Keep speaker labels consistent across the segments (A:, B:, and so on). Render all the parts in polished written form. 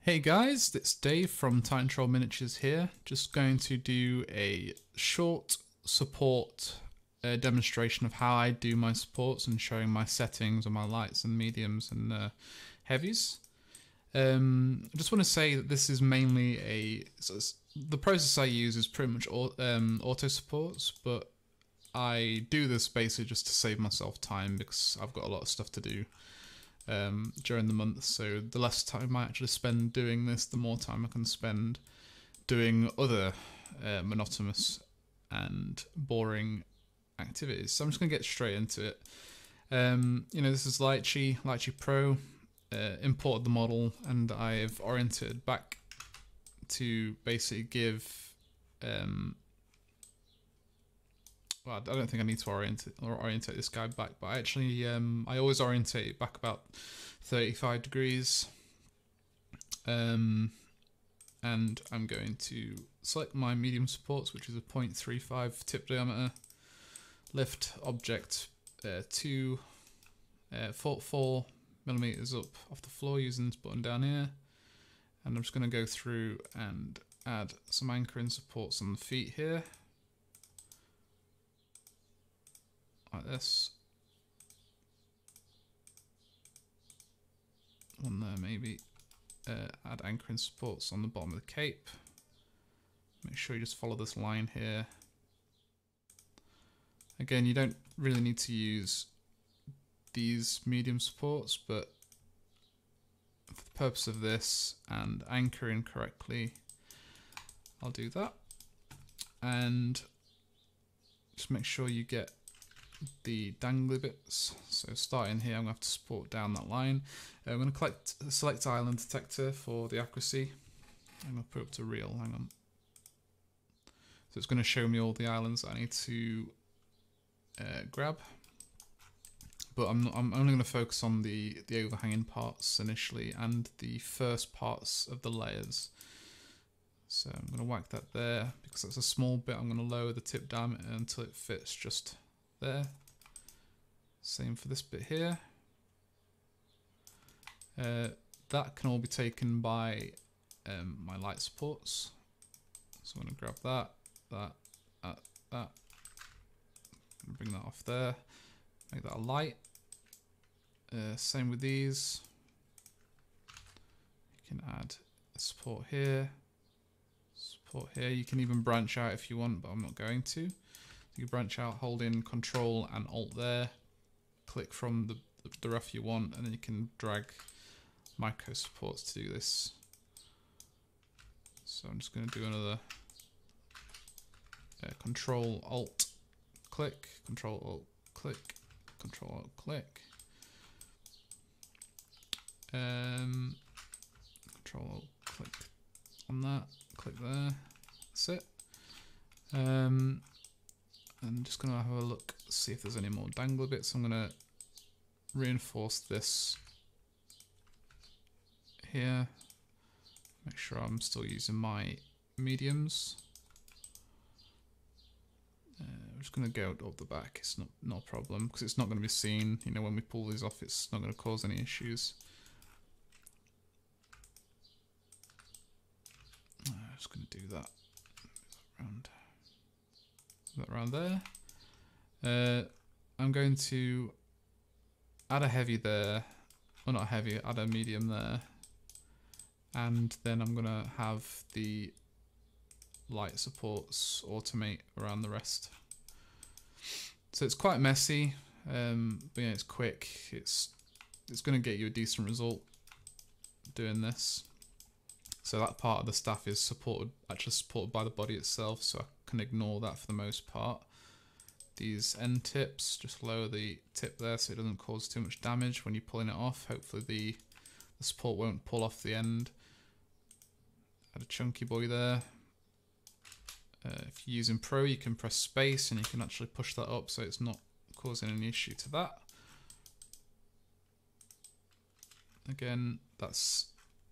A: Hey guys, it's Dave from Tytantroll Miniatures here. Just going to do a short support demonstration of how I do my supports and showing my settings on my lights and mediums and heavies. I just want to say that this is mainly the process I use is pretty much auto supports, but I do this basically just to save myself time because I've got a lot of stuff to do during the month, so the less time I actually spend doing this, the more time I can spend doing other monotonous and boring activities. So I'm just going to get straight into it. This is Lychee Pro. Imported the model and I've oriented back to basically give well, I don't think I need to orientate this guy back, but I always orientate it back about 35 degrees. And I'm going to select my medium supports, which is a 0.35 tip diameter, lift object 4 millimeters up off the floor using this button down here, and I'm just going to go through and add some anchoring supports on the feet here. Like this. One there maybe. Add anchoring supports on the bottom of the cape. Make sure you just follow this line here. Again, you don't really need to use these medium supports, but for the purpose of this and anchoring correctly, I'll do that. And just make sure you get the dangly bits. So starting here, I'm going to have to support down that line. I'm going to select island detector for the accuracy. I'm going to put it up to real, hang on. So it's going to show me all the islands that I need to grab. But I'm only going to focus on the overhanging parts initially and the first parts of the layers. So I'm going to whack that there. Because that's a small bit, I'm going to lower the tip diameter until it fits just there. Same for this bit here. That can all be taken by my light supports. So I'm going to grab that. Bring that off there. Make that a light. Same with these. You can add a support here. Support here. You can even branch out if you want, but I'm not going to. You branch out holding Control and Alt there, click from the ref you want, and then you can drag micro supports to do this. So I'm just going to do another Control Alt click, Control Alt click, Control Alt click, Control Alt click on that, click there. That's it. I'm just going to have a look, see if there's any more dangler bits. I'm going to reinforce this here. Make sure I'm still using my mediums. I'm just going to go up the back. It's not a problem because it's not going to be seen. You know, when we pull these off, it's not going to cause any issues. I'm just going to do that around there. I'm going to add a heavy there, or not heavy, add a medium there, and then I'm going to have the light supports automate around the rest. So it's quite messy, but yeah, it's quick. It's going to get you a decent result doing this. So that part of the staff is actually supported by the body itself, so I can ignore that for the most part. These end tips, just lower the tip there so it doesn't cause too much damage when you're pulling it off. Hopefully the support won't pull off the end. Add a chunky boy there. If you're using Pro, you can press space and you can actually push that up so it's not causing any issue to that. Again, that's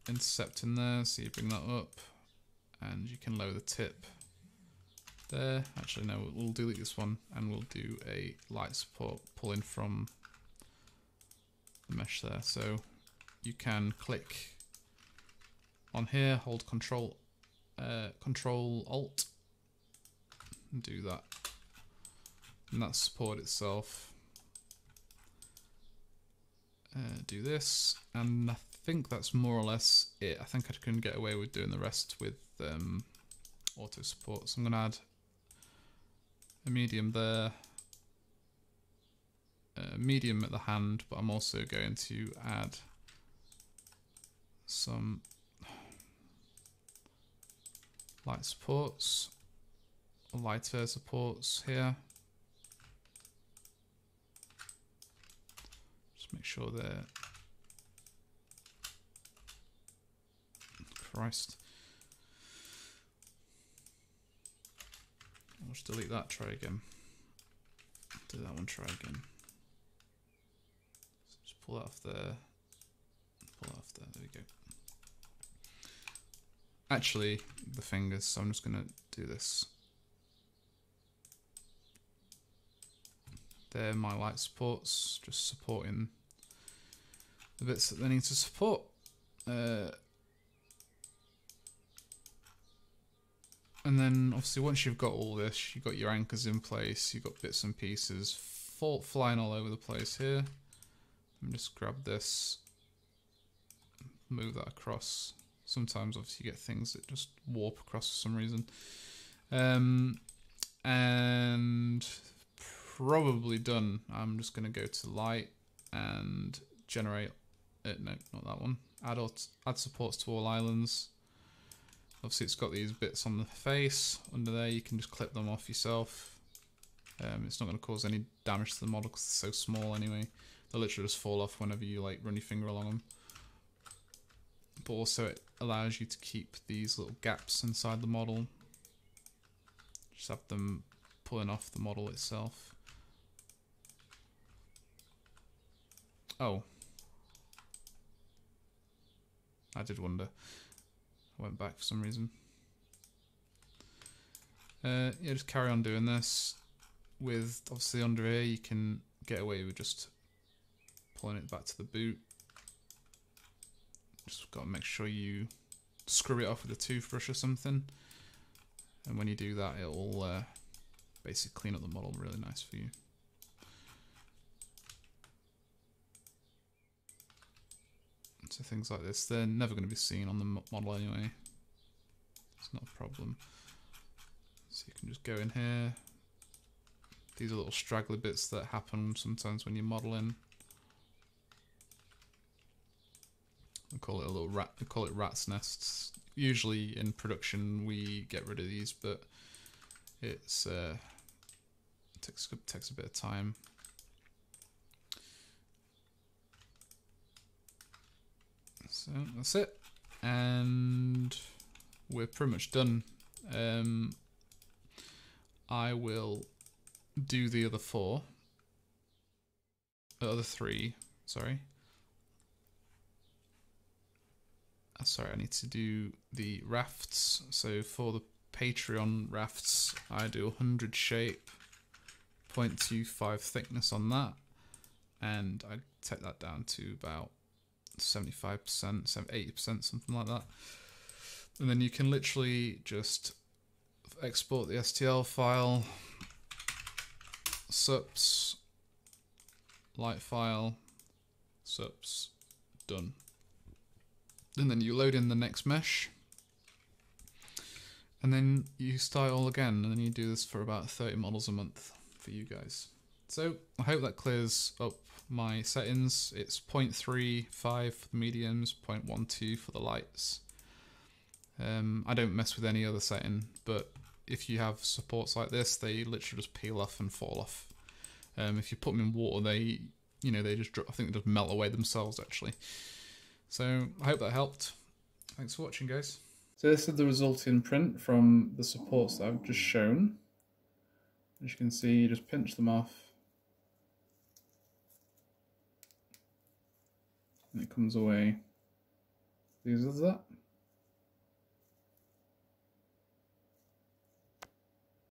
A: intercepting there, so you bring that up and you can lower the tip there. Actually no, we'll delete this one and we'll do a light support pulling from the mesh there. So you can click on here, hold Control Alt, and do that. And that's support itself. Do this, and I think that's more or less it. I think I can get away with doing the rest with auto support. So I'm going to add a medium there, medium at the hand, but I'm also going to add some light supports, or lighter supports here. Just make sure they're... Christ. I'll just delete that, try again. Do that one, try again. So just pull that off there. Pull that off there, there we go. Actually, the fingers, so I'm just going to do this. They're my light supports, just supporting the bits that they need to support. And then obviously once you've got all this, you've got your anchors in place, you've got bits and pieces flying all over the place here. And just grab this, move that across. Sometimes obviously you get things that just warp across for some reason. And probably done. I'm just going to go to light and generate, no, not that one. Add supports to all islands. Obviously it's got these bits on the face. Under there you can just clip them off yourself. It's not going to cause any damage to the model because it's so small anyway. They'll literally just fall off whenever you like run your finger along them. But also it allows you to keep these little gaps inside the model. Just have them pulling off the model itself. Oh. I did wonder. I went back for some reason. Yeah, just carry on doing this. With obviously under here you can get away with just pulling it back to the boot. Just got to make sure you screw it off with a toothbrush or something. And when you do that, it'll basically clean up the model really nice for you. So things like this, they're never going to be seen on the model anyway. It's not a problem. So you can just go in here. These are little straggly bits that happen sometimes when you're modeling. We call it a little rat. We call it rat's nests. Usually in production we get rid of these, but it's takes a bit of time. So that's it, and we're pretty much done. I will do the other three, sorry. Sorry, I need to do the rafts. So for the Patreon rafts, I do 100 shape, 0.25 thickness on that, and I take that down to about 75%, 80%, something like that. And then you can literally just export the STL file, sups, light file, sups, done. And then you load in the next mesh, and then you start all again, and then you do this for about 30 models a month for you guys. So I hope that clears up my settings. It's 0.35 for the mediums, 0.12 for the lights. I don't mess with any other setting, but if you have supports like this, they literally just peel off and fall off. If you put them in water, they just drop, I think they just melt away themselves actually. So I hope that helped. Thanks for watching, guys. So this is the resulting print from the supports that I've just shown. As you can see, you just pinch them off, and it comes away. These are that.